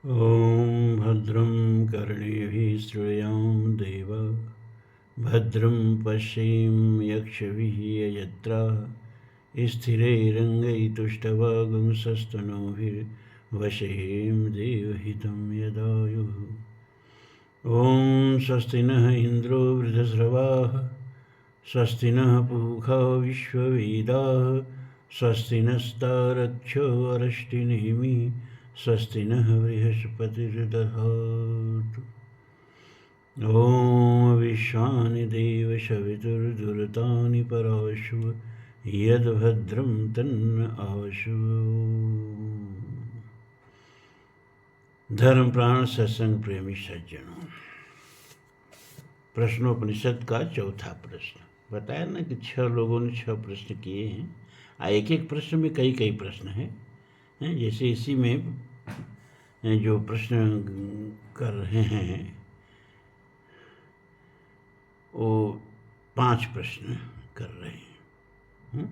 ॐ भद्रं कर्णेभिः शृणुयाम देवा भद्रं पश्येम यक्षभिः यजत्राः स्थिरैरङ्गैतुष्टवागुंसस्तनूभिर्वशेम देवहितं यदायुः। ॐ स्वस्ति नः इन्द्रो वृद्धस्रवाः स्वस्ति नः पूषा विश्ववेदाः स्वस्ति नस्तारक्ष्यो अरिष्टनेमिः स्वस्ति नः बृहस्पतिर्दधातु। ॐ विश्वानि देवशवितुर्दुरितानि पराशु यद्भद्रं तन्न आशु। धर्म प्राण सत्संग प्रेमी सज्जनों, प्रश्नोपनिषद का चौथा प्रश्न बताया ना कि 6 लोगों ने 6 प्रश्न किए हैं। एक एक प्रश्न में कई कई प्रश्न हैं। जैसे इसी में जो प्रश्न कर रहे हैं वो 5 प्रश्न कर रहे हैं।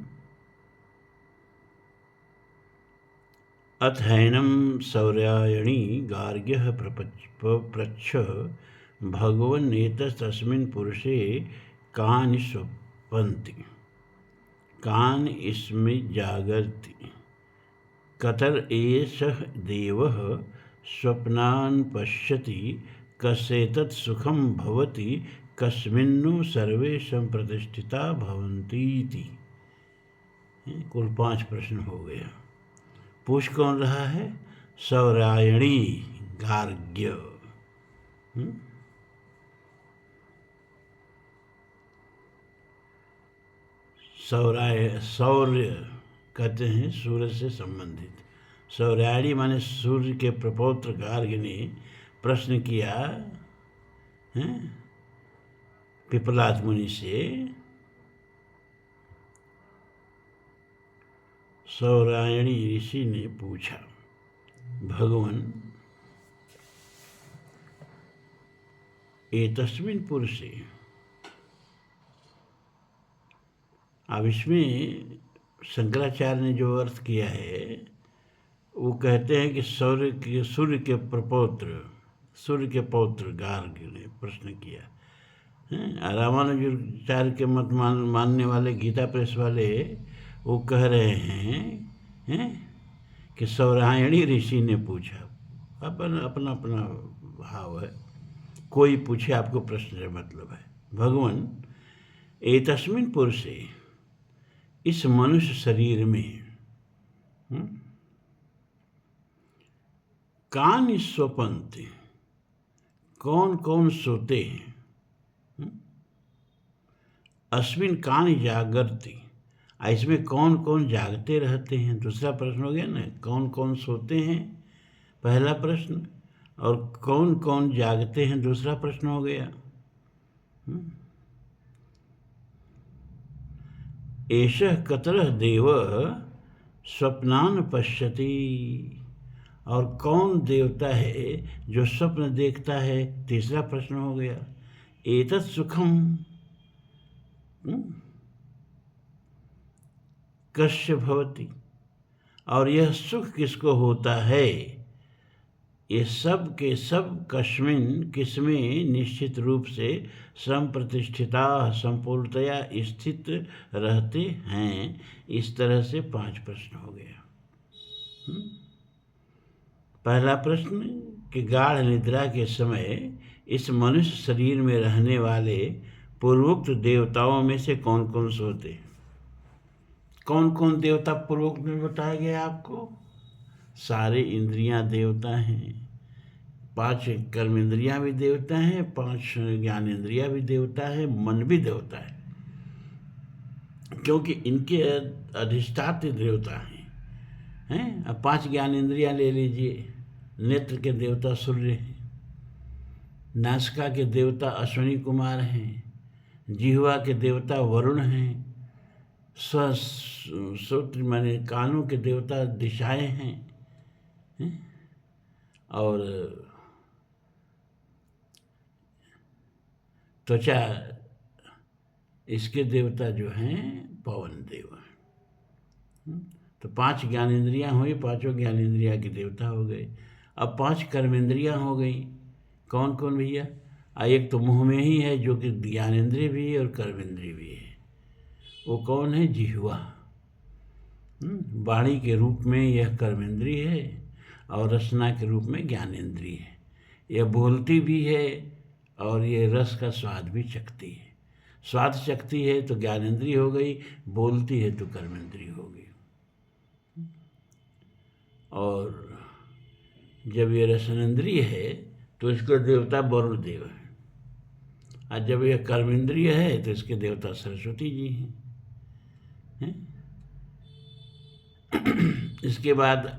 अथैनं सौर्यायणी गार्ग्यः पप्रच्छ भगवन्नेतस्तस्मिन् पुरुषे कानि स्वपन्ति कानि इसमें जागर्ति कतर एषः देवः स्वप्नान् पश्यति कस्येतत् सुखं भवति कस्मिन्नु सर्वे संप्रतिष्ठिता भवन्तीति। कुल 5 प्रश्न हो गया। पूछ कौन रहा है? सौर्यायणी गार्ग्य। सौर्य कहते हैं सूर्य से संबंधित। सौर्यायणी माने सूर्य के प्रपौत्र गार्ग्य ने प्रश्न किया है पिपलाद मुनि से। सौर्यायणी ऋषि ने पूछा, भगवान एतस्मिन् पुरुषे। अब इसमें शंकराचार्य ने जो अर्थ किया है वो कहते हैं कि सूर्य के प्रपौत्र सूर्य के पौत्र गार्ग्य ने प्रश्न किया। रामानुजाचार्य के मत मानने वाले गीता प्रेस वाले वो कह रहे हैं कि सौर्यायणी ऋषि ने पूछा। अपना अपना भाव है, कोई पूछे आपको प्रश्न से मतलब है। भगवान एतस्मिन् पुरुषे, इस मनुष्य शरीर में कानि स्वपन्ति, कौन कौन सोते हैं। अस्मिन् कानि जागर्ति, इसमें कौन कौन जागते रहते हैं। दूसरा प्रश्न हो गया ना, कौन कौन सोते हैं पहला प्रश्न, और कौन कौन जागते हैं दूसरा प्रश्न हो गया। एषः कतरः देवः स्वप्नान् पश्यति, और कौन देवता है जो स्वप्न देखता है तीसरा प्रश्न हो गया। एतत् सुखम कस्य भवति, और यह सुख किसको होता है। ये सब के सब कस्मिन्, किसमें निश्चित रूप से संप्रतिष्ठिता, संपूर्णतया स्थित रहते हैं। इस तरह से 5 प्रश्न हो गया। पहला प्रश्न कि गाढ़ निद्रा के समय इस मनुष्य शरीर में रहने वाले पूर्वोक्त देवताओं में से कौन कौन सोते हैं। कौन कौन देवता पूर्वोक्त में बताया गया आपको। सारे इंद्रियां देवता हैं, 5 कर्म इंद्रियां भी देवता हैं, 5 ज्ञान इंद्रियां भी देवता है, मन भी देवता है, क्योंकि इनके अधिष्ठात्र देवता हैं। अब 5 ज्ञान इंद्रियां ले लीजिए। नेत्र के देवता सूर्य हैं, नासिका के देवता अश्विनी कुमार हैं, जिह्वा के देवता वरुण हैं, श्रोत्र माने कानों के देवता दिशाएं हैं, और त्वचा इसके देवता जो हैं पवन देव हैं। तो 5 ज्ञान इंद्रियां हुई, 5 ज्ञान इंद्रिया के देवता हो गए। अब 5 कर्मेंद्रियाँ हो गई। कौन कौन भैया? एक तो मुँह में ही है जो कि ज्ञानेंद्रिय भी है और कर्मेंद्रिय भी है। वो कौन है? जिह्वा। वाणी के रूप में यह कर्मेंद्रिय है और रसना के रूप में ज्ञानेंद्रिय है। यह बोलती भी है और ये रस का स्वाद भी चखती है। स्वाद चखती है तो ज्ञानेंद्रिय हो गई, बोलती है तो कर्मेंद्रिय हो गई। और जब ये रसनेंद्रिय है तो इसका देवता वरुण देव है, और जब यह कर्मेंद्रिय है तो इसके देवता सरस्वती जी हैं। इसके बाद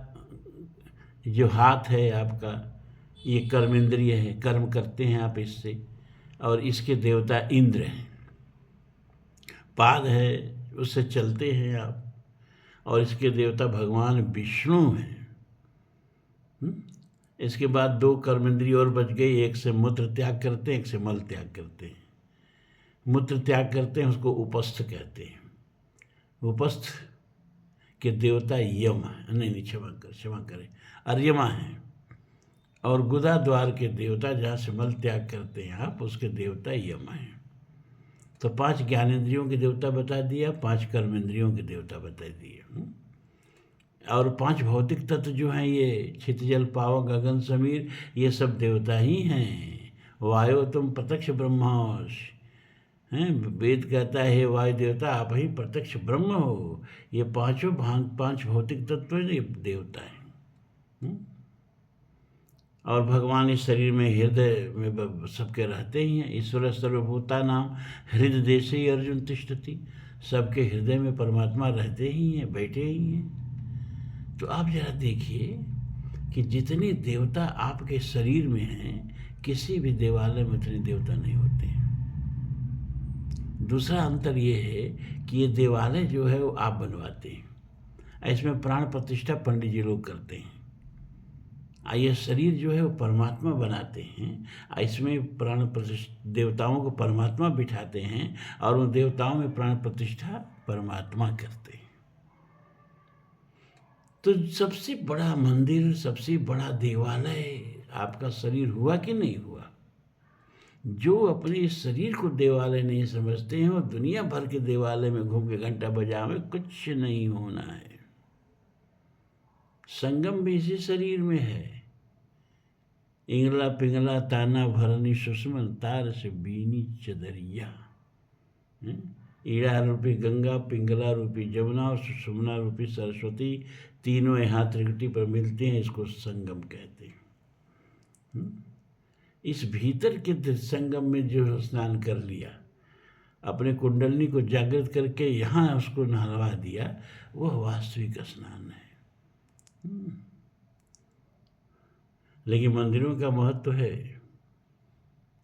जो हाथ है आपका, ये कर्मेंद्रिय है, कर्म करते हैं आप इससे, और इसके देवता इंद्र हैं। पाद है, उससे चलते हैं आप, और इसके देवता भगवान विष्णु हैं। इसके बाद 2 कर्मेंद्रिय और बच गई। एक से मूत्र त्याग करते हैं, एक से मल त्याग करते हैं। मूत्र त्याग करते हैं उसको उपस्थ कहते हैं। उपस्थ के देवता यम है, नहीं क्षमा करें, अर्यमा है। और गुदा द्वार के देवता, जहाँ से मल त्याग करते हैं आप, उसके देवता यम हैं। तो 5 ज्ञानेंद्रियों के देवता बता दिया, 5 कर्मेंद्रियों के देवता बता दिए। और 5 भौतिक तत्व जो हैं, ये क्षित जल पावक गगन समीर, ये सब देवता ही हैं। वायु तुम प्रत्यक्ष ब्रह्मास हैं। वेद कहता है वायु देवता आप ही प्रत्यक्ष ब्रह्म हो। ये 5 भौतिक तत्व ये देवता हैं। और भगवान इस शरीर में हृदय में सबके रहते ही हैं। ईश्वर सर्वभूता नाम हृदय देशे अर्जुन तिष्ठति। सबके हृदय में परमात्मा रहते ही हैं, बैठे ही हैं। तो आप जरा देखिए कि जितने देवता आपके शरीर में हैं, किसी भी देवालय में उतने देवता नहीं होते हैं। दूसरा अंतर ये है कि ये देवालय जो है वो आप बनवाते हैं। इसमें प्राण प्रतिष्ठा पंडित जी लोग करते हैं। ये शरीर जो है वो परमात्मा बनाते हैं। इसमें प्राण प्रतिष्ठा देवताओं को परमात्मा बिठाते हैं और उन देवताओं में प्राण प्रतिष्ठा परमात्मा करते हैं। तो सबसे बड़ा मंदिर, सबसे बड़ा देवालय आपका शरीर हुआ कि नहीं हुआ? जो अपने शरीर को देवालय नहीं समझते हैं, वो दुनिया भर के देवालय में घूम के घंटा बजावे, कुछ नहीं होना है। संगम भी इसी शरीर में है। इंगला पिंगला ताना भरनी सुषमन तार से बीनी चदरिया। ईड़ा रूपी गंगा, पिंगला रूपी जमुना और सुषमना रूपी सरस्वती, तीनों यहाँ त्रिकुटी पर मिलते हैं। इसको संगम कहते हैं। इस भीतर के संगम में जो स्नान कर लिया, अपने कुंडलनी को जागृत करके यहाँ उसको नहलवा दिया, वह वास्तविक स्नान है। लेकिन मंदिरों का महत्व है।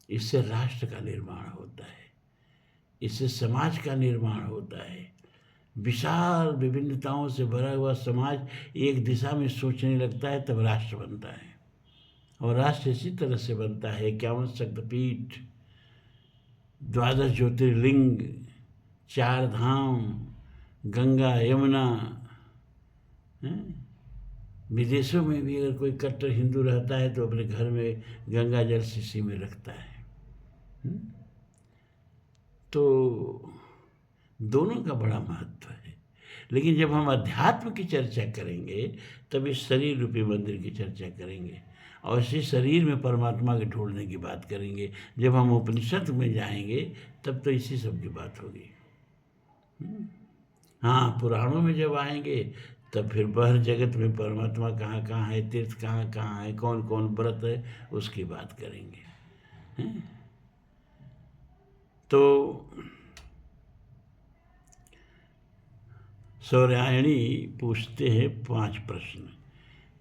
इससे राष्ट्र का निर्माण होता है, इससे समाज का निर्माण होता है। विशाल विभिन्नताओं से भरा हुआ समाज एक दिशा में सोचने लगता है, तब राष्ट्र बनता है। और राष्ट्र इसी तरह से बनता है। 51 शक्तिपीठ, 12 ज्योतिर्लिंग, 4 धाम, गंगा यमुना। विदेशों में भी अगर कोई कट्टर हिंदू रहता है तो अपने घर में गंगा जल शीशी में रखता है। तो दोनों का बड़ा महत्व है। लेकिन जब हम अध्यात्म की चर्चा करेंगे तब इस शरीर रूपी मंदिर की चर्चा करेंगे और इसी शरीर में परमात्मा के ढूंढने की बात करेंगे। जब हम उपनिषद में जाएंगे तब तो इसी सब की बात होगी। हाँ, पुराणों में जब आएंगे तब फिर बाहर जगत में परमात्मा कहाँ कहाँ है, तीर्थ कहाँ कहाँ है, कौन कौन व्रत है, उसकी बात करेंगे। तो सौर्यायणी पूछते हैं 5 प्रश्न।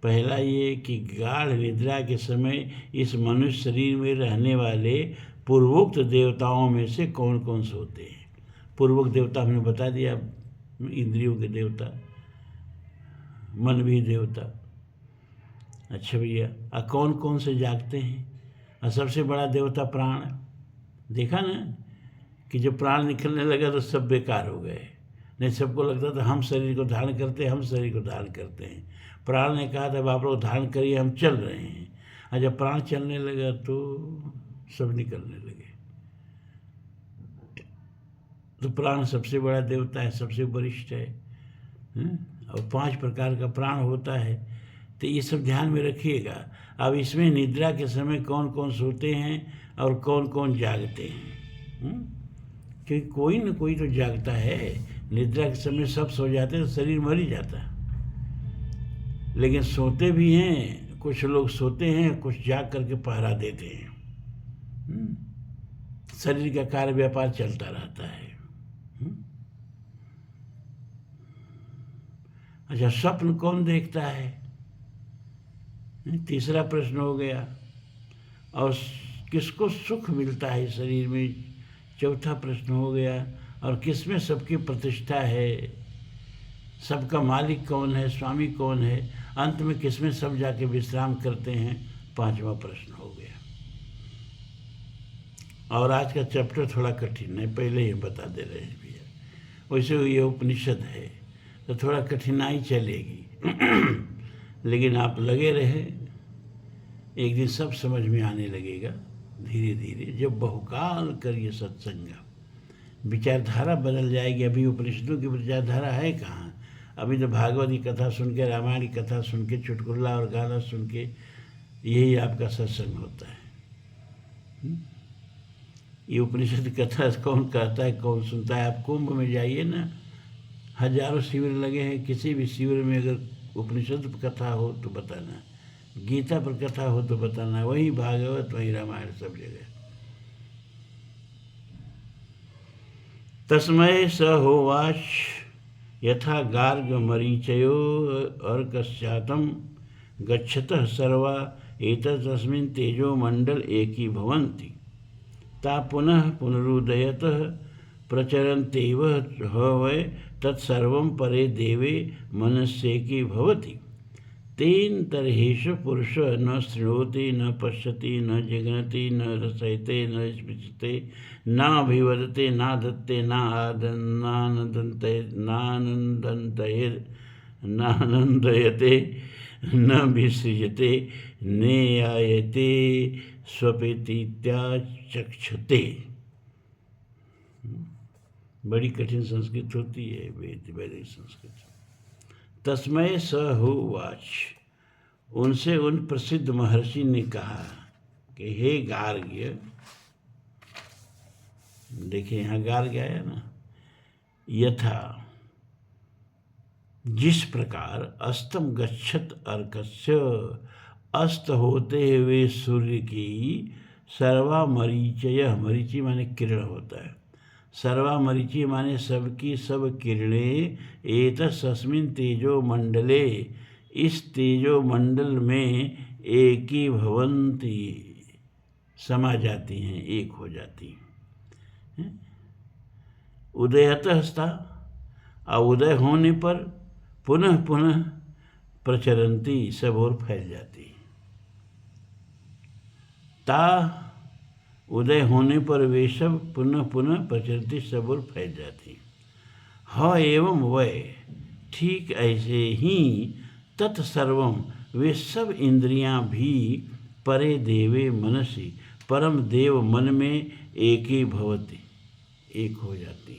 पहला ये कि गाढ़ निद्रा के समय इस मनुष्य शरीर में रहने वाले पूर्वोक्त देवताओं में से कौन कौन से होते हैं? पूर्वोक्त देवता हमने बता दिया, इंद्रियों के देवता, मन भी देवता। अच्छा भैया, कौन कौन से जागते हैं? और सबसे बड़ा देवता प्राण। देखा ना कि जब प्राण निकलने लगा तो सब बेकार हो गए। नहीं, सबको लगता था हम शरीर को धारण करते हैं, हम शरीर को धारण करते हैं। प्राण ने कहा था आप लोग धारण करिए, हम चल रहे हैं। और जब प्राण चलने लगा तो सब निकलने लगे। तो प्राण सबसे बड़ा देवता है, सबसे वरिष्ठ है, और 5 प्रकार का प्राण होता है। तो ये सब ध्यान में रखिएगा। अब इसमें निद्रा के समय कौन कौन सोते हैं और कौन कौन जागते हैं, क्योंकि कोई न कोई तो जागता है। निद्रा के समय सब सो जाते हैं तो शरीर मर ही जाता है, लेकिन सोते भी हैं। कुछ लोग सोते हैं, कुछ जाग करके पहरा देते हैं। शरीर का कार्य व्यापार चलता रहता है। अच्छा, स्वप्न कौन देखता है? तीसरा प्रश्न हो गया। और किसको सुख मिलता है शरीर में? चौथा प्रश्न हो गया। और किसमें सबकी प्रतिष्ठा है? सबका मालिक कौन है, स्वामी कौन है? अंत में किसमें सब जाके विश्राम करते हैं? 5वां प्रश्न हो गया। और आज का चैप्टर थोड़ा कठिन है, पहले ही बता दे रहे हैं भैया। वैसे ये उपनिषद है तो थोड़ा कठिनाई चलेगी लेकिन आप लगे रहे, एक दिन सब समझ में आने लगेगा धीरे धीरे। जब बहुकाल करिए सत्संग, विचारधारा बदल जाएगी। अभी उपनिषदों की विचारधारा है कहाँ? अभी तो भागवत की कथा सुन के, रामायण की कथा सुन के, चुटकुला और गाना सुन के यही आपका सत्संग होता है। ये उपनिषद कथा कौन कहता है, कौन सुनता है? आप कुंभ में जाइए ना, हजारों शिविर लगे हैं। किसी भी शिविर में अगर उपनिषद पर कथा हो तो बताना, गीता पर कथा हो तो बताना, वही भागवत वही रामायण सब जगह। तस्मै स होवाच यथा गार्ग मरीचयो अर्कस्यातं गच्छतः सर्वा एतस्मिन् तेजो मंडल एकी भवन्ति ता पुनः पुनरुदयतः प्रचरन्त्येव ह वै तत्सर्वं परे देवे मनस्येकी भवति। तेन तर्हेषु पुरुष न शृणोति न पश्यति न जिघ्नति न रसयते न स्पृशते नाभिवदते नादत्ते नानन्दयते न विसृजते नेयायते स्वपेतीत्याचक्षते। बड़ी कठिन संस्कृत होती है वैदिक संस्कृत। तस्मै स होवाच, उनसे उन प्रसिद्ध महर्षि ने कहा कि हे गार्ग्य, देखिए यहाँ गार्ग्य आया ना, यथा जिस प्रकार अस्तम गच्छत अर्कस्य, अस्त होते हुए सूर्य की सर्वा मरीचय, मरीचि माने किरण होता है, सर्वा मरीचि माने सबकी सब किरणें, एतस्मिन् तेजो मंडले, इस तेजो मंडल में एकी भवन्ति, समा जाती हैं, एक हो जाती हैं। उदयतः स्था, और उदय होने पर पुनः पुनः प्रचरन्ति, सब और फैल जाती। ता, उदय होने पर वे सब पुनः पुनः प्रचरती, सब और फैल जाती। ह एवं वै, ठीक ऐसे ही तत्सर्वम, वे सब इंद्रियां भी परे देवे मनसि, परम देव मन में एकी भवति, एक हो जाती।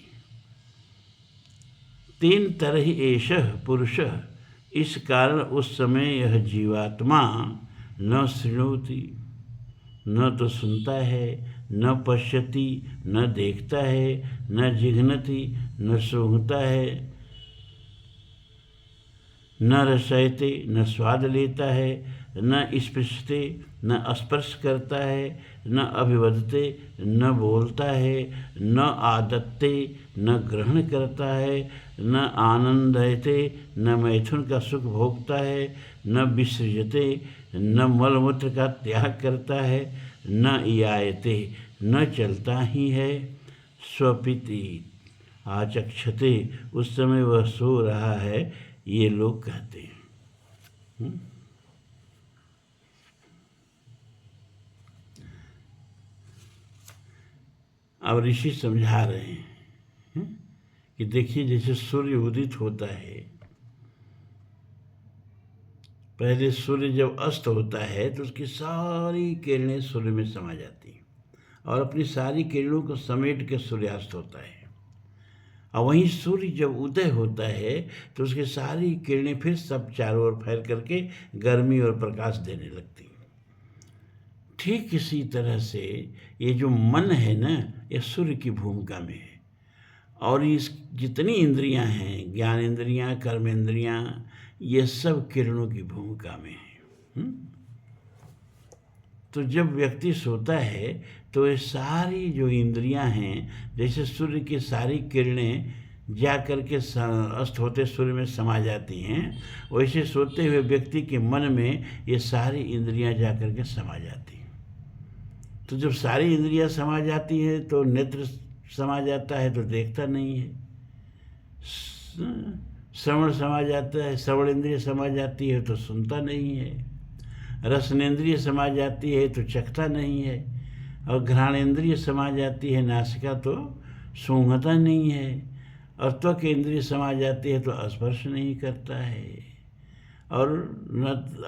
तेन तरहि एषः पुरुषः, इस कारण उस समय यह जीवात्मा न शृणोति, न तो सुनता है, न पश्यति, न देखता है, न जिघ्नति, न सूंघता है, न रसयते, न स्वाद लेता है, न स्पृशते, न स्पर्श करता है, न अभिवदते, न बोलता है, न आदत्ते, न ग्रहण करता है, न आनंदयते, न मैथुन का सुख भोगता है, न विसृजते, न मलमूत्र का त्याग करता है, न यायते, न चलता ही है, स्वपिति आचक्षते, उस समय वह सो रहा है, ये लोग कहते हैं। अब ऋषि समझा रहे हैं कि देखिए, जैसे सूर्य उदित होता है पहले सूर्य जब अस्त होता है तो उसकी सारी किरणें सूर्य में समा जाती हैं और अपनी सारी किरणों को समेट के सूर्यास्त होता है। और वहीं सूर्य जब उदय होता है तो उसकी सारी किरणें फिर सब चारों ओर फैल करके गर्मी और प्रकाश देने लगती हैं। ठीक इसी तरह से ये जो मन है ना, ये सूर्य की भूमिका में है। और इस जितनी इंद्रियां हैं, ज्ञान इंद्रियां, कर्म इंद्रियां, ये सब किरणों की भूमिका में है। तो जब व्यक्ति सोता है तो ये सारी जो इंद्रियां हैं, जैसे सूर्य की सारी किरणें जा कर के अस्त होते सूर्य में समा जाती हैं, वैसे सोते हुए व्यक्ति के मन में ये सारी इंद्रियां जा कर के समा जाती हैं। तो जब सारी इंद्रियां समा जाती हैं तो नेत्र समा जाता है तो देखता नहीं है, श्रवण समा जाता है, श्रवण इंद्रिय समा जाती है तो सुनता नहीं है, रसनेन्द्रिय समा जाती है तो चखता नहीं है, और घ्राणेन्द्रिय समा जाती है नासिका तो सूंघता नहीं है, और त्वक इंद्रिय समा जाती है तो स्पर्श नहीं करता है, और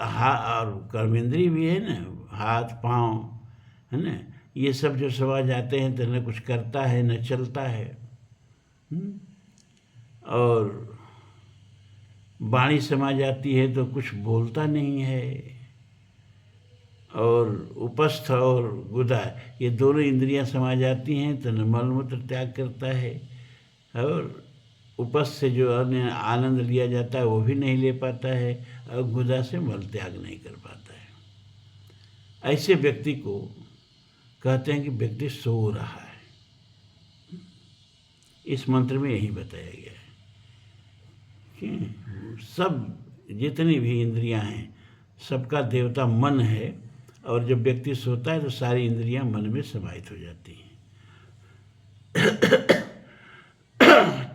और कर्मेंद्रिय भी है ना, हाथ पाँव है ना, ये सब जो समा जाते हैं तो न कुछ करता है न चलता है। और वाणी समा जाती है तो कुछ बोलता नहीं है। और उपस्थ और गुदा, ये दोनों इंद्रियां समा जाती हैं तो न मलमूत्र त्याग करता है, और उपस्थ से जो अन्य आनंद लिया जाता है वो भी नहीं ले पाता है, और गुदा से मल त्याग नहीं कर पाता है। ऐसे व्यक्ति को कहते हैं कि व्यक्ति सो रहा है। इस मंत्र में यही बताया गया है कि सब जितनी भी इंद्रियां हैं सबका देवता मन है, और जब व्यक्ति सोता है तो सारी इंद्रियां मन में समाहित हो जाती हैं।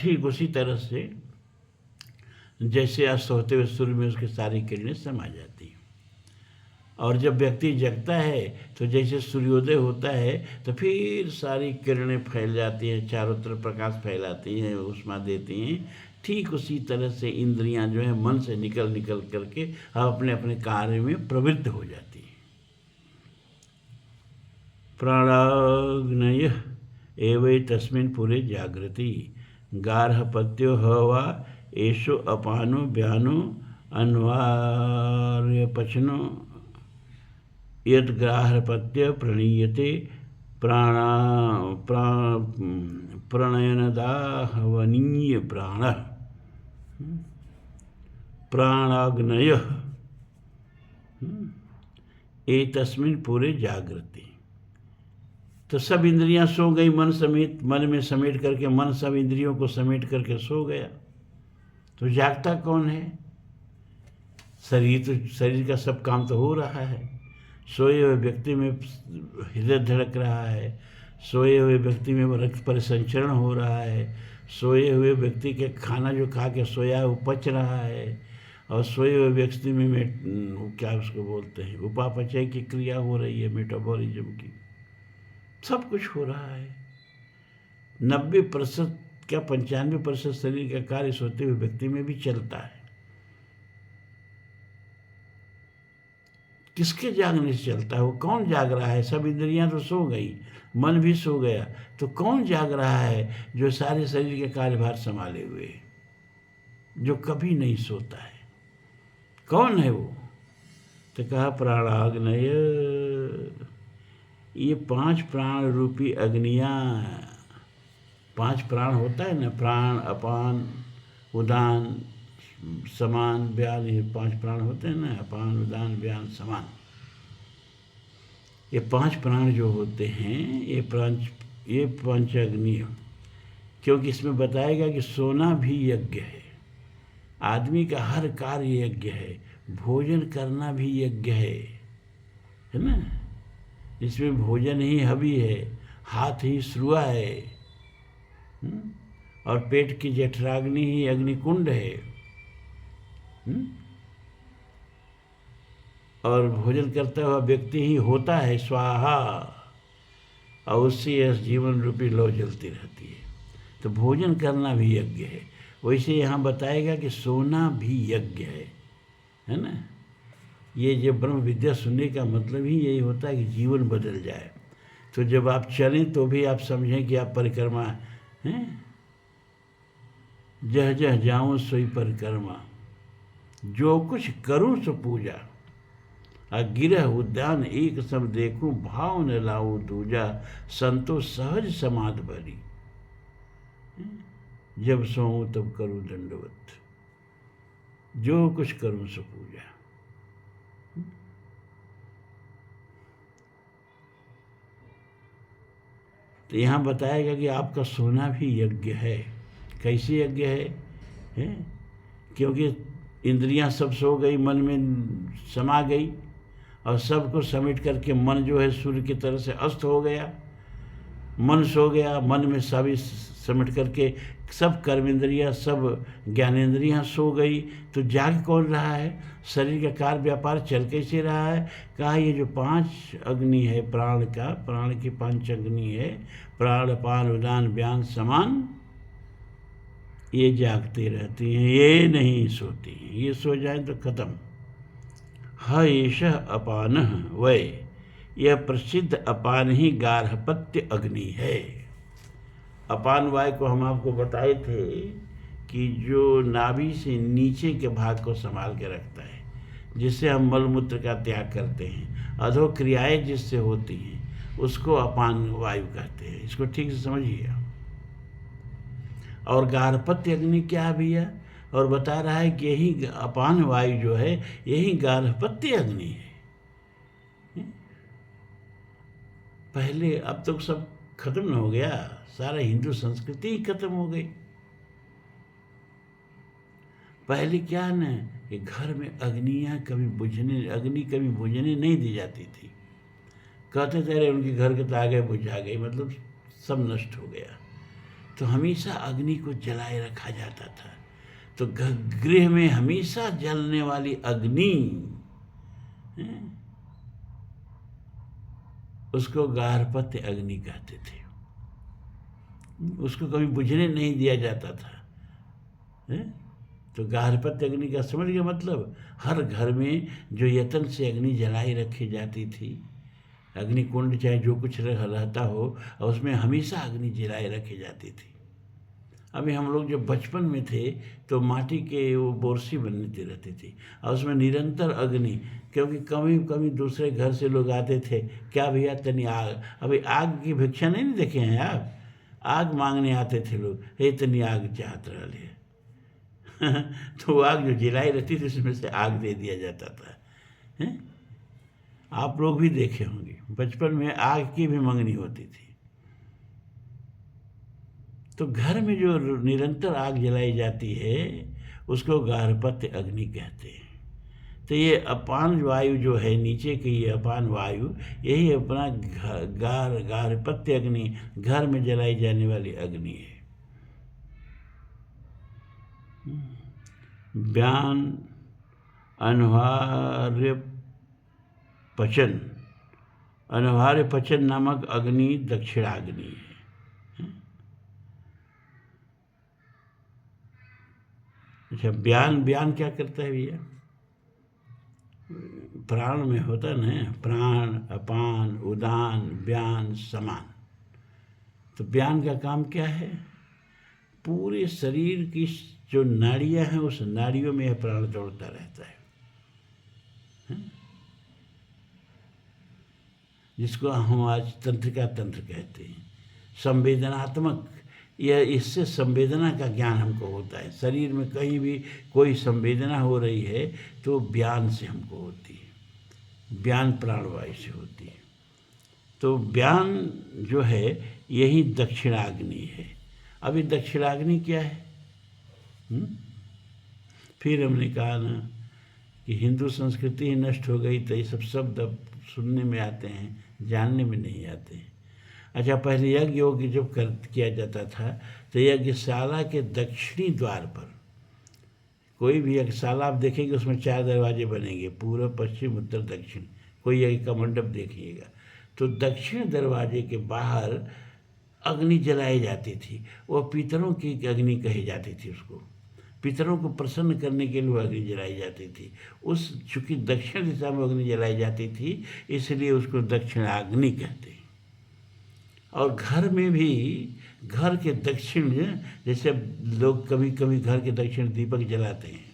ठीक उसी तरह से जैसे अस्त होते हुए सूर्य में उसकी सारी किरणें समा जाती हैं। और जब व्यक्ति जगता है तो जैसे सूर्योदय होता है तो फिर सारी किरणें फैल जाती हैं, चारों तरफ प्रकाश फैलाती हैं, ऊष्मा देती हैं। ठीक उसी तरह से इंद्रियां जो है मन से निकल निकल करके अपने अपने कार्य में प्रवृत्त हो जाती हैं। प्राणाग्नय एवं तस्मिन् पुरे जागृति गार्हपत्यो हवा एषो अपानो व्यानो अन्वार्यपचनो यद्ग्राह्यपत्य प्रणीयते प्रणयनदाहवनीय प्राण प्राणाग्नय एतस्मिन् पुरे जागृति। तो सब इंद्रियां सो गई मन समेत, मन में समेट करके मन सब इंद्रियों को समेट करके सो गया। तो जागता कौन है? शरीर का सब काम तो हो रहा है। सोए हुए व्यक्ति में हृदय धड़क रहा है, सोए हुए व्यक्ति में रक्त परिसंचरण हो रहा है, सोए हुए व्यक्ति के खाना जो खा के सोया है वो पच रहा है, और सोए हुए व्यक्ति में क्या उसको बोलते हैं, उपापचय की क्रिया हो रही है, मेटाबॉलिज्म की, सब कुछ हो रहा है। 90% क्या 95% शरीर का कार्य सोते हुए व्यक्ति में भी चलता है। किसके जागने से चलता है? वो कौन जाग रहा है? सब इंद्रियां तो सो गई, मन भी सो गया, तो कौन जाग रहा है जो सारे शरीर के कार्यभार संभाले हुए, जो कभी नहीं सोता है? कौन है वो? तो कहा प्राणाग्नय, ये 5 प्राण रूपी अग्नियां, 5 प्राण होता है ना, प्राण, अपान, उदान, समान, व्यान, ये 5 प्राण होते हैं ना, अपान, उदान, व्यान, समान। ये 5 प्राण जो होते हैं ये पंच अग्नि, क्योंकि इसमें बताएगा कि सोना भी यज्ञ है, आदमी का हर कार्य यज्ञ है, भोजन करना भी यज्ञ है ना। इसमें भोजन ही हवि है, हाथ ही श्रुआ है, और पेट की जठराग्नि ही अग्निकुंड है। और भोजन करता हुआ व्यक्ति ही होता है स्वाहा, और उससे जीवन रूपी लौ जलती रहती है। तो भोजन करना भी यज्ञ है। वैसे यहाँ बताएगा कि सोना भी यज्ञ है ना। ये जो ब्रह्म विद्या सुनने का मतलब ही यही होता है कि जीवन बदल जाए। तो जब आप चलें तो भी आप समझें कि आप परिक्रमा हैं, जह जह जाऊं सोई परिक्रमा, जो कुछ करूं सो पूजा, गिरह उद्यान एक सम देखूं, भाव न लाऊं दूजा, संतो सहज समाध भरी, जब सोऊं तब करूं दंडवत, जो कुछ करूं सो पूजा। तो यहाँ बताएगा कि आपका सोना भी यज्ञ है। कैसे यज्ञ है? क्योंकि इंद्रियां सब सो गई, मन में समा गई, और सबको समेट करके मन जो है सूर्य की तरह से अस्त हो गया। मन सो गया, मन में सभी समेट करके सब कर्मेंद्रियां, सब ज्ञानेंद्रियां सो गई। तो जाग कौन रहा है? शरीर का कार्य व्यापार चल कैसे रहा है? कहा ये जो 5 अग्नि है प्राण का, प्राण की 5 अग्नि है, प्राण अपान उदान व्यान समान, ये जागती रहती हैं, ये नहीं सोती हैं। ये सो जाए तो खत्म। ह एष अपान वै, यह प्रसिद्ध अपान ही गार्हपत्य अग्नि है। अपान वायु को हम आपको बताए थे कि जो नाभि से नीचे के भाग को संभाल के रखता है, जिससे हम मलमूत्र का त्याग करते हैं, अधो क्रियाएं जिससे होती हैं, उसको अपान वायु कहते हैं। इसको ठीक से समझिए। और गार्हपत्य अग्नि क्या है भैया? और बता रहा है कि यही अपान वायु जो है, यही गार्हपत्य अग्नि है। पहले, अब तो सब खत्म हो गया, सारा हिंदू संस्कृति ही खत्म हो गई। पहले क्या है ना कि घर में अग्नि कभी बुझने नहीं दी जाती थी। कहते थे अरे उनके घर के तो आगे बुझा गई, मतलब सब नष्ट हो गया। तो हमेशा अग्नि को जलाए रखा जाता था। तो गृह में हमेशा जलने वाली अग्नि, उसको गार्हपत्य अग्नि कहते थे। उसको कभी बुझने नहीं दिया जाता था। तो गार्हपत्य अग्नि का समझ गया मतलब? हर घर में जो यतन से अग्नि जलाई रखी जाती थी, अग्नि कुंड चाहे जो कुछ रहता हो, और उसमें हमेशा अग्नि जलाई रखी जाती थी। अभी हम लोग जब बचपन में थे तो माटी के वो बोरसी बनती रहती थी, और उसमें निरंतर अग्नि, क्योंकि कभी कभी दूसरे घर से लोग आते थे, क्या भैया तनी आग, अभी आग की भिक्षा नहीं देखे हैं आप? आग मांगने आते थे लोग, हे तनी आग चाहत रहे तो आग जो जलाई रहती थी उसमें से आग दे दिया जाता था। हैं? आप लोग भी देखे होंगे, बचपन में आग की भी मंगनी होती थी। तो घर में जो निरंतर आग जलाई जाती है उसको गार्हपत्य अग्नि कहते हैं। तो ये अपान वायु जो है नीचे की, ये अपान वायु, यही अपना गार्हपत्य अग्नि, घर में जलाई जाने वाली अग्नि है। व्यान अनवार्य पचन, अनवार्य पचन नामक अग्नि दक्षिणाग्नि है। अच्छा, व्यान क्या करता है भैया? प्राण में होता ना, प्राण अपान उदान व्यान समान। तो व्यान का काम क्या है? पूरे शरीर की जो नाड़ियां हैं उस नाड़ियों में यह प्राण दौड़ता रहता है, जिसको हम आज तंत्रिका तंत्र कहते हैं। संवेदनात्मक, यह इससे संवेदना का ज्ञान हमको होता है। शरीर में कहीं भी कोई संवेदना हो रही है तो व्यान से हमको होती है, व्यान प्राणवायु से होती है। तो व्यान जो है यही दक्षिणाग्नि है। अभी दक्षिणाग्नि क्या है? फिर हमने कहा ना कि हिंदू संस्कृति ही नष्ट हो गई, तो ये सब शब्द अब सुनने में आते हैं, जानने में नहीं आते हैं। अच्छा, पहले यज्ञ योग जब किया जाता था तो यज्ञशाला के दक्षिणी द्वार पर, कोई भी यज्ञशाला आप देखेंगे उसमें 4 दरवाजे बनेंगे, पूर्व पश्चिम उत्तर दक्षिण। कोई यज्ञ का मंडप देखिएगा तो दक्षिण दरवाजे के बाहर अग्नि जलाई जाती थी। वो पितरों की अग्नि कही जाती थी उसको। पितरों को प्रसन्न करने के लिए वो अग्नि जलाई जाती थी। उस चूँकि दक्षिण दिशा में अग्नि जलाई जाती थी, इसलिए उसको दक्षिणाग्नि कहते हैं। और घर में भी, घर के दक्षिण, जैसे लोग कभी कभी घर के दक्षिण दीपक जलाते हैं,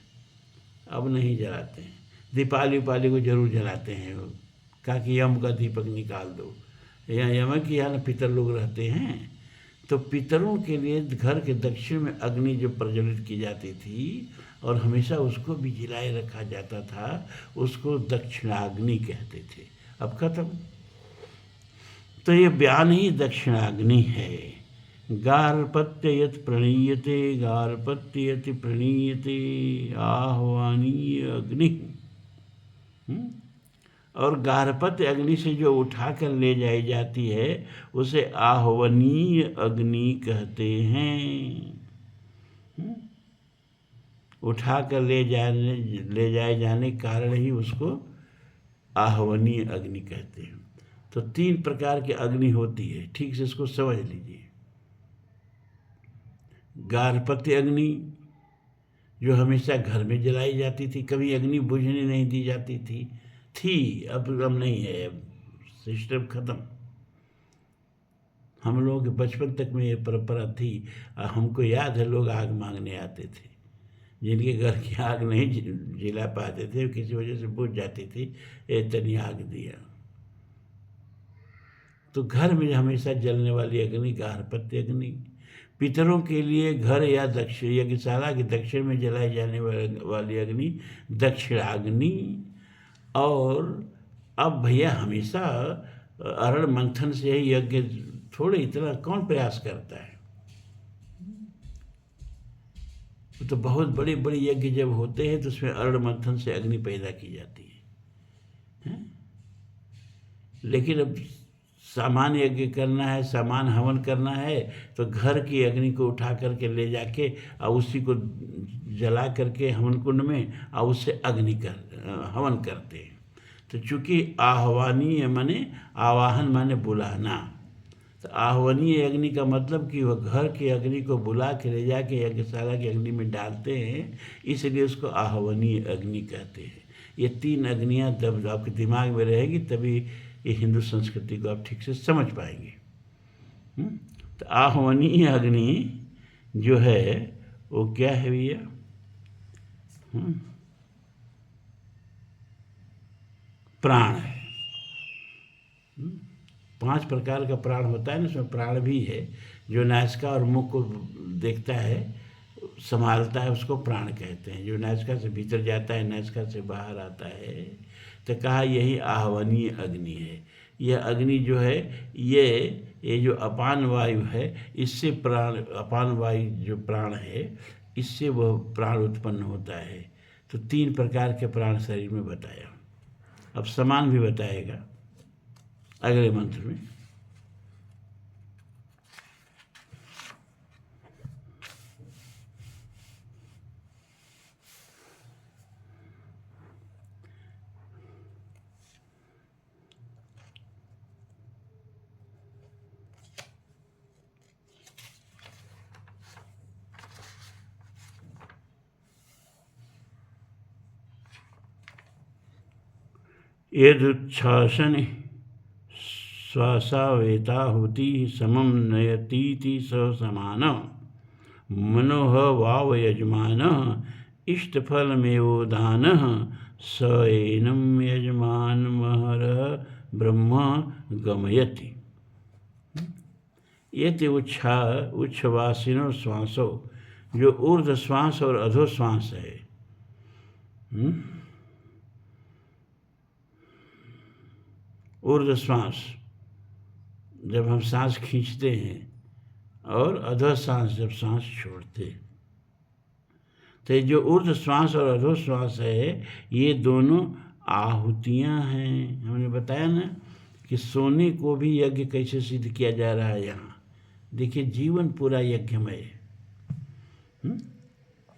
अब नहीं जलाते हैं। दीपावली उपाली को जरूर जलाते हैं वो, कहा कि यम का दीपक निकाल दो। या यम के यहाँ पितर लोग रहते हैं, तो पितरों के लिए घर के दक्षिण में अग्नि जो प्रज्वलित की जाती थी और हमेशा उसको भी जलाए रखा जाता था, उसको दक्षिणाग्नि कहते थे। अब खत्म। तो ये बयान ही दक्षिणाग्नि है। गार्हपत्य यत् प्रणीयते, गार्हपत्य यति प्रणीयते, आह्वानीय अग्नि। और गार्हपत्य अग्नि से जो उठाकर ले जाई जाती है उसे आह्वनीय अग्नि कहते हैं। उठाकर ले जाए जाने के कारण ही उसको आह्वनीय अग्नि कहते हैं। तो 3 प्रकार की अग्नि होती है, ठीक से इसको समझ लीजिए। गार्हपत्य अग्नि जो हमेशा घर में जलाई जाती थी, कभी अग्नि बुझने नहीं दी जाती थी। अब नहीं है, अब सिस्टम खत्म। हम लोगों के बचपन तक में ये परंपरा थी। हमको याद है लोग आग मांगने आते थे, जिनके घर की आग नहीं जिला पाते थे, किसी वजह से बुझ जाती थी, इतनी आग दिया। तो घर में हमेशा जलने वाली अग्नि गार्हपत्य अग्नि। पितरों के लिए घर या दक्षिण यज्ञशाला के दक्षिण में जलाई जाने वाली अग्नि दक्षिणाग्नि। और अब भैया हमेशा अरण मंथन से ही यज्ञ, थोड़े इतना कौन प्रयास करता है। तो बहुत बड़े बड़े यज्ञ जब होते हैं तो उसमें अरण मंथन से अग्नि पैदा की जाती है? लेकिन अब सामान्य यज्ञ करना है, सामान्य हवन करना है, तो घर की अग्नि को उठा करके ले जाके और उसी को जला करके हवन कुंड में और उससे हवन करते हैं। तो चूँकि आह्वानीय माने आवाहन माने बुलाना, तो आह्वनीय अग्नि का मतलब कि वह घर की अग्नि को बुला के ले जाके यज्ञशाला की अग्नि में डालते हैं, इसलिए उसको आह्वनीय अग्नि कहते हैं। ये 3 अग्नियाँ जब आपके दिमाग में रहेगी तभी ये हिंदू संस्कृति को आप ठीक से समझ पाएंगे। तो आह्वनीय अग्नि जो है वो क्या है भैया? 'प्राण है। 5 प्रकार का प्राण होता है ना, उसमें प्राण भी है। जो नासिका और मुख को देखता है, संभालता है, उसको प्राण कहते हैं। जो नासिका से भीतर जाता है, नासिका से बाहर आता है, तो कहा यही आह्वनीय अग्नि है। यह अग्नि जो है ये जो अपान वायु है, इससे प्राण, अपान वायु जो प्राण है, इससे वह प्राण उत्पन्न होता है। तो 3 प्रकार के प्राण शरीर में बताया। अब समान भी बताएगा अगले मंत्र में। यदुच्छ्वासनि श्वासावेताहुति समं नयतीति स समान मनोह वाव यजमानः इष्टफलमेवोदानः स एनं यजमानमहरः ब्रह्म गमयति। ये उच्छ्वासिनो श्वासो, जो ऊर्ध्व श्वास और अधो श्वास है। ऊर्ध्व श्वास जब हम सांस खींचते हैं और अधो श्वास जब सांस छोड़ते हैं, तो जो ऊर्ध्व श्वास और अधो श्वास है, ये दोनों आहुतियाँ हैं। हमने बताया ना कि सोने को भी यज्ञ कैसे सिद्ध किया जा रहा है। यहाँ देखिए, जीवन पूरा यज्ञमय है।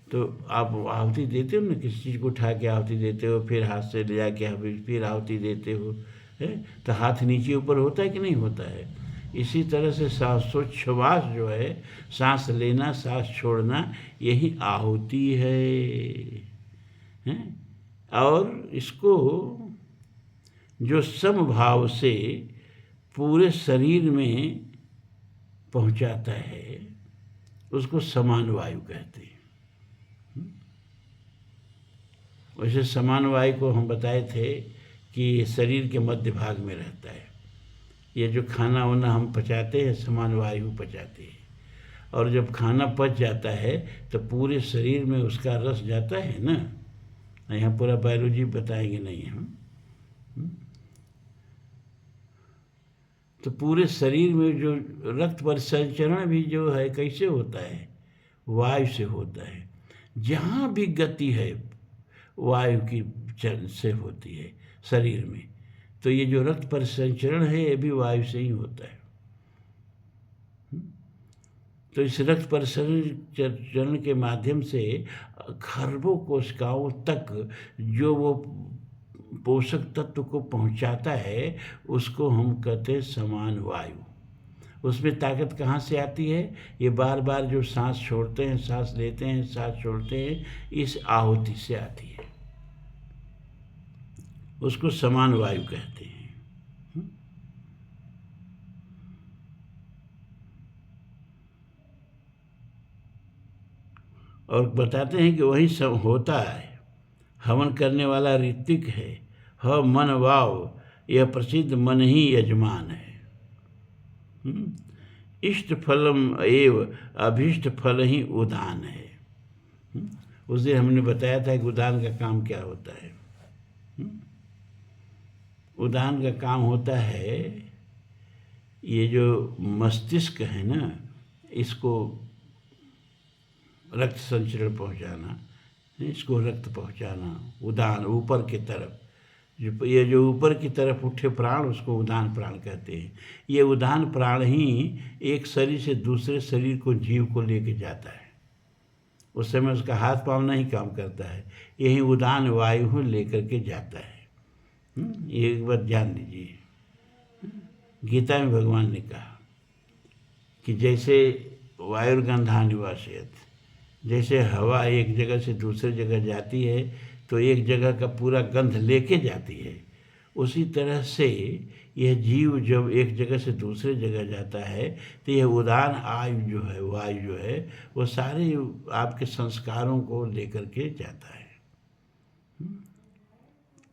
तो आप आहुति देते हो ना, किसी चीज़ को उठा के आहुति देते हो, फिर हाथ से ले जाके फिर आहुति देते हो, है? तो हाथ नीचे ऊपर होता है कि नहीं होता है? इसी तरह से श्वासोच्छ्वास जो है, सांस लेना सांस छोड़ना, यही आहुति है, हैं? और इसको जो समभाव से पूरे शरीर में पहुंचाता है उसको समान वायु कहते हैं। वैसे समान वायु को हम बताए थे कि शरीर के मध्य भाग में रहता है। ये जो खाना वाना हम पचाते हैं समान वायु पचाते हैं, और जब खाना पच जाता है तो पूरे शरीर में उसका रस जाता है ना। यहाँ पूरा बायोलॉजी बताएंगे नहीं हम। तो पूरे शरीर में जो रक्त परिसंचरण भी जो है कैसे होता है, वायु से होता है। जहाँ भी गति है वायु की से होती है शरीर में। तो ये जो रक्त परिसंचरण है ये भी वायु से ही होता है। तो इस रक्त परिसंचरण के माध्यम से खरबों कोशिकाओं तक जो वो पोषक तत्व को पहुंचाता है उसको हम कहते हैं समान वायु। उसमें ताकत कहाँ से आती है? ये बार बार जो सांस छोड़ते हैं सांस लेते हैं सांस छोड़ते हैं, इस आहुति से आती है, उसको समान वायु कहते हैं। और बताते हैं कि वही सब होता है। हवन करने वाला ऋत्विक है, ह मन वाव, यह प्रसिद्ध मन ही यजमान है। इष्ट फलम एव अभीष्ट फल ही उदान है। उस दिन हमने बताया था कि उदान का काम क्या होता है। उदान का काम होता है ये जो मस्तिष्क है ना, इसको रक्त संचरण पहुंचाना, इसको रक्त पहुंचाना, उदान ऊपर की तरफ। ये जो ऊपर की तरफ उठे प्राण उसको उदान प्राण कहते हैं। ये उदान प्राण ही एक शरीर से दूसरे शरीर को जीव को लेके जाता है। उस समय उसका हाथ पांव नहीं काम करता है, यही उदान वायु लेकर के जाता है। ये एक बात जान लीजिए। गीता में भगवान ने कहा कि जैसे वायुर्गंधानिवासयत, जैसे हवा एक जगह से दूसरे जगह जाती है तो एक जगह का पूरा गंध लेके जाती है, उसी तरह से यह जीव जब एक जगह से दूसरे जगह जाता है तो यह उदान आयु जो है, वायु जो है, वो सारे आपके संस्कारों को लेकर के जाता है।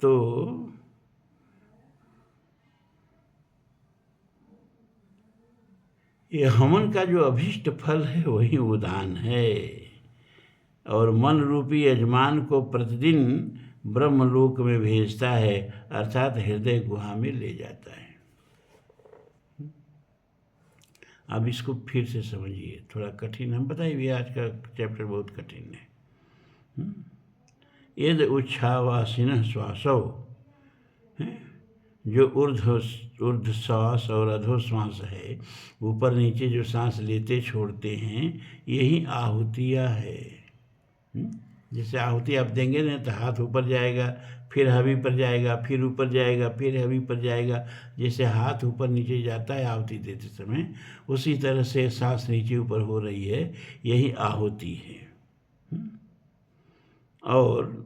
तो ये हवन का जो अभीष्ट फल है वही उदान है, और मन रूपी यजमान को प्रतिदिन ब्रह्मलोक में भेजता है, अर्थात हृदय गुहा में ले जाता है। अब इसको फिर से समझिए, थोड़ा कठिन हम बताइए, आज का चैप्टर बहुत कठिन है। यद उच्छ्वासिन श्वासो, जो ऊर्ध्व श्वास और अधो श्वास है, ऊपर नीचे जो सांस लेते छोड़ते हैं, यही आहुतियाँ है। जैसे आहुति आप देंगे ना तो हाथ ऊपर जाएगा, फिर हवि पर जाएगा, फिर ऊपर जाएगा, फिर हवि पर जाएगा। जैसे हाथ ऊपर नीचे जाता है आहुति देते समय, उसी तरह से सांस नीचे ऊपर हो रही है, यही आहुति है। और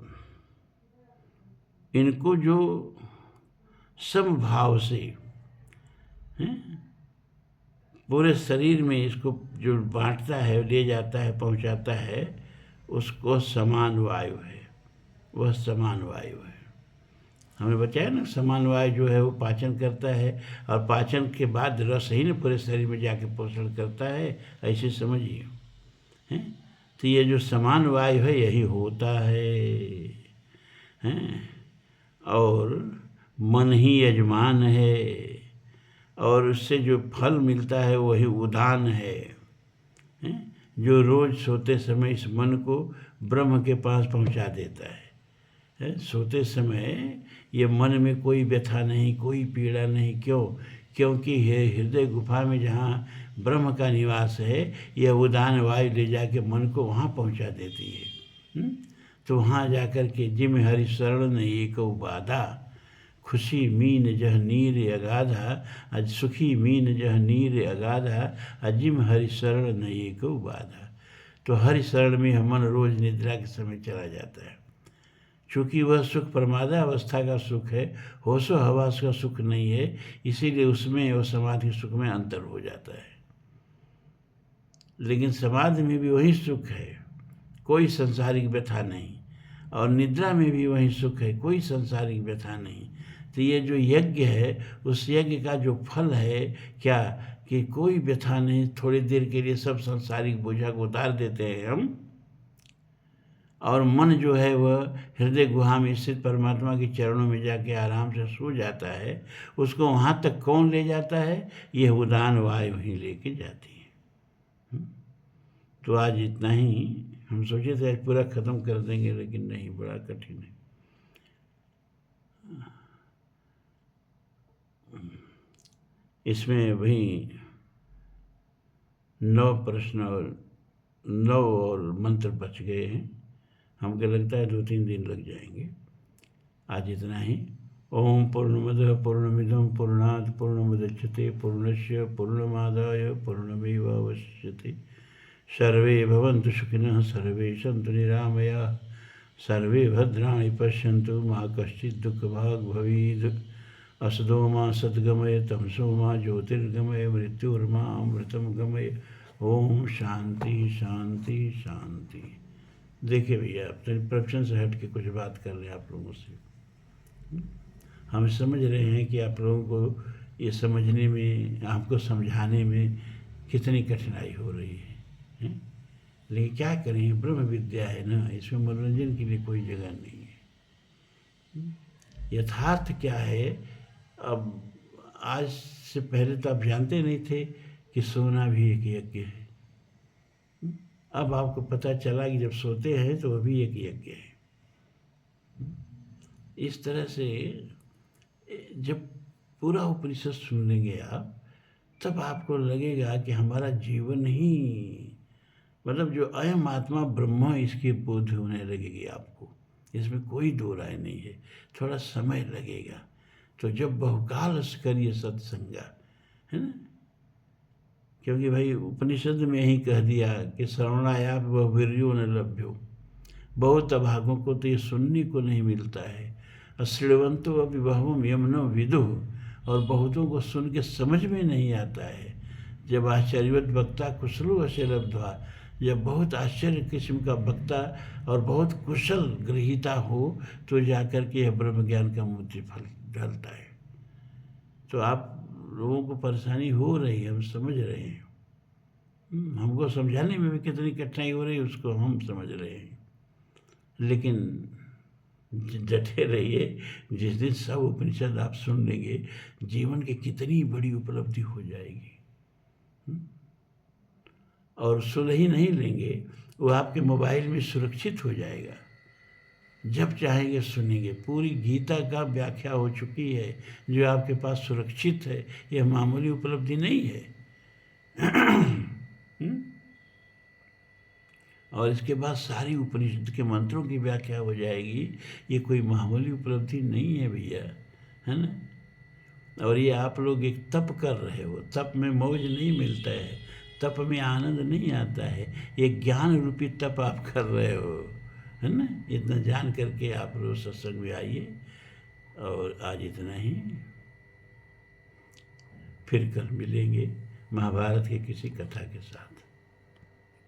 इनको जो समभाव से पूरे शरीर में इसको जो बांटता है, ले जाता है, पहुंचाता है, उसको समान वायु है, वह समान वायु है। हमें बताया ना, समान वायु जो है वो पाचन करता है, और पाचन के बाद रस ही ना पूरे शरीर में जाके पोषण करता है, ऐसे समझिए। हैं तो ये जो समान वायु है यही होता है, और मन ही यजमान है, और उससे जो फल मिलता है वही उदान है, जो रोज सोते समय इस मन को ब्रह्म के पास पहुंचा देता है। सोते समय ये मन में कोई व्यथा नहीं, कोई पीड़ा नहीं। क्योंकि ये हृदय गुफा में जहाँ ब्रह्म का निवास है, यह उदान वायु ले जाके मन को वहाँ पहुँचा देती है। तो वहाँ जाकर के जिम हरि शरण एक बाधा, खुशी मीन जह नीर अगाधा, अज सुखी मीन जह नीर अगाधा, अजिम हरि शरण न एको बाधा। तो हरि शरण में मन रोज निद्रा के समय चला जाता है, चूँकि वह सुख प्रमादा अवस्था का सुख है, होशो हवास का सुख नहीं है, इसीलिए उसमें और समाधि सुख में अंतर हो जाता है। लेकिन समाधि में भी वही सुख है, कोई संसारिक व्यथा नहीं, और निद्रा में भी वही सुख है, कोई सांसारिक व्यथा नहीं। तो ये जो यज्ञ है, उस यज्ञ का जो फल है क्या, कि कोई व्यथा नहीं, थोड़ी देर के लिए सब सांसारिक बोझा को उतार देते हैं हम, और मन जो है वह हृदय गुहा में स्थित परमात्मा के चरणों में जाके आराम से सो जाता है। उसको वहाँ तक कौन ले जाता है, यह उदान वायु ही लेके जाती है। तो आज इतना ही। हम सोचे थे आज पूरा ख़त्म कर देंगे, लेकिन नहीं, बड़ा कठिन है। इसमें वही 9 प्रश्न और 9 और मंत्र बच गए हैं। हमको लगता है 2-3 दिन लग जाएंगे। आज इतना ही। ओम पूर्णमदः पूर्णमिदं पूर्णात् पूर्णमुदच्यते पूर्णस्य पूर्णमादाय पूर्णमेवावशिष्यते। सर्वे भवन्तु सुखिनः, सर्वे सन्तु निरामयाः, सर्वे भद्राणि पश्यन्तु, मा कश्चित् दुःखभाग् भवेत्। असदो मा सद्गमय, तमसो मा ज्योतिर्गमय, मृत्युर्मा अमृतं गमय। ओम शांति शांति शांति। देखिए भैया, अपने प्रवचन से हट के कुछ बात कर रहे हैं आप लोगों से। हम समझ रहे हैं कि आप लोगों को ये समझने में, आपको समझाने में कितनी कठिनाई हो रही है, हैं? लेकिन क्या करें, ब्रह्म विद्या है ना, इसमें मनोरंजन के लिए कोई जगह नहीं है। यथार्थ क्या है, अब आज से पहले तो आप जानते नहीं थे कि सोना भी एक यज्ञ है। अब आपको पता चला कि जब सोते हैं तो वह भी एक यज्ञ है। इस तरह से जब पूरा उपनिषद सुन लेंगे आप, तब आपको लगेगा कि हमारा जीवन ही, मतलब जो अयम आत्मा ब्रह्म, इसकी बोध होने लगेगी आपको। इसमें कोई दो राय नहीं है। थोड़ा समय लगेगा। तो जब बहुकाल करिए सत्संगा, है ना, क्योंकि भाई उपनिषद में ही कह दिया कि श्रवणायाप वह वीर्यो न लभ्यो। बहुत अभागों को तो ये सुनने को नहीं मिलता है। अश्रवंतो अभी बहुम यमनो विदुः, और बहुतों को सुन के समझ में नहीं आता है। जब आश्चर्यवत वक्ता कुशलो असे लब्ध्वा, जब बहुत आश्चर्य किस्म का वक्ता और बहुत कुशल गृहीता हो, तो जाकर के यह ब्रह्म ज्ञान का मूर्ति फल ढलता है। तो आप लोगों को परेशानी हो रही है, हम समझ रहे हैं। हमको समझाने में भी कितनी कठिनाई हो रही है, उसको हम समझ रहे हैं। लेकिन डटे रहिए, जिस दिन सब उपनिषद आप सुन लेंगे, जीवन की कितनी बड़ी उपलब्धि हो जाएगी। और सुन ही नहीं लेंगे, वो आपके मोबाइल में सुरक्षित हो जाएगा। जब चाहेंगे सुनेंगे। पूरी गीता का व्याख्या हो चुकी है, जो आपके पास सुरक्षित है। यह मामूली उपलब्धि नहीं है। और इसके बाद सारी उपनिषद के मंत्रों की व्याख्या हो जाएगी। ये कोई मामूली उपलब्धि नहीं है भैया, है ना। और ये आप लोग एक तप कर रहे हो। तप में मौज नहीं मिलता है, तप में आनंद नहीं आता है। एक ज्ञान रूपी तप आप कर रहे हो, है ना। इतना जान करके आप रोज सत्संग में आइए। और आज इतना ही। फिर कल मिलेंगे महाभारत के किसी कथा के साथ।